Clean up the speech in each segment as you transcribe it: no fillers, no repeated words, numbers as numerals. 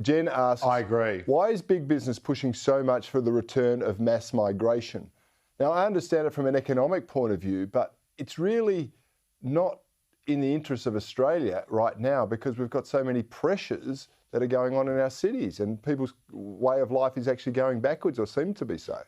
Jen asks, I agree. why is big business pushing so much for the return of mass migration? Now, I understand it from an economic point of view, but it's really not in the interest of Australia right now because we've got so many pressures that are going on in our cities and people's way of life is actually going backwards or seem to be so.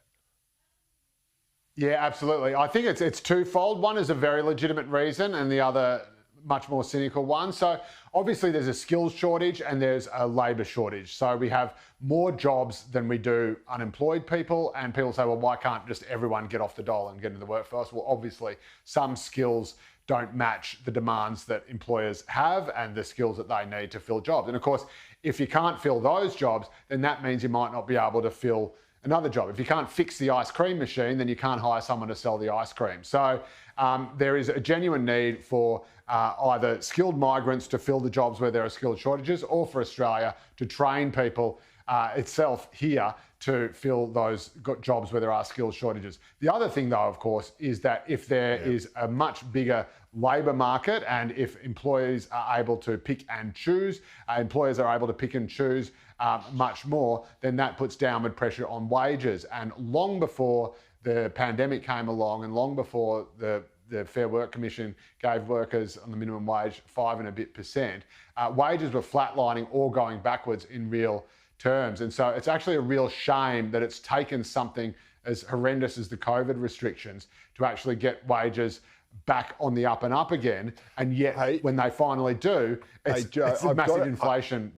Yeah, absolutely. I think it's twofold. One is a very legitimate reason and the other much more cynical one. So obviously there's a skills shortage and there's a labour shortage. So we have more jobs than we do unemployed people, and people say, well, why can't just everyone get off the dole and get into the workforce? Well, obviously some skills don't match the demands that employers have and the skills that they need to fill jobs. And of course, if you can't fill those jobs, then that means you might not be able to fill another job. If you can't fix the ice cream machine, then you can't hire someone to sell the ice cream. So there is a genuine need for either skilled migrants to fill the jobs where there are skilled shortages, or for Australia to train people itself here to fill those jobs where there are skills shortages. The other thing, though, of course, is that if there is a much bigger labour market and if employees are able to pick and choose, employers are able to pick and choose much more, then that puts downward pressure on wages. And long before the pandemic came along and long before the Fair Work Commission gave workers on the minimum wage 5% and a bit, wages were flatlining or going backwards in real terms. And so it's actually a real shame that it's taken something as horrendous as the COVID restrictions to actually get wages back on the up and up again. And yet when they finally do, it's a massive inflation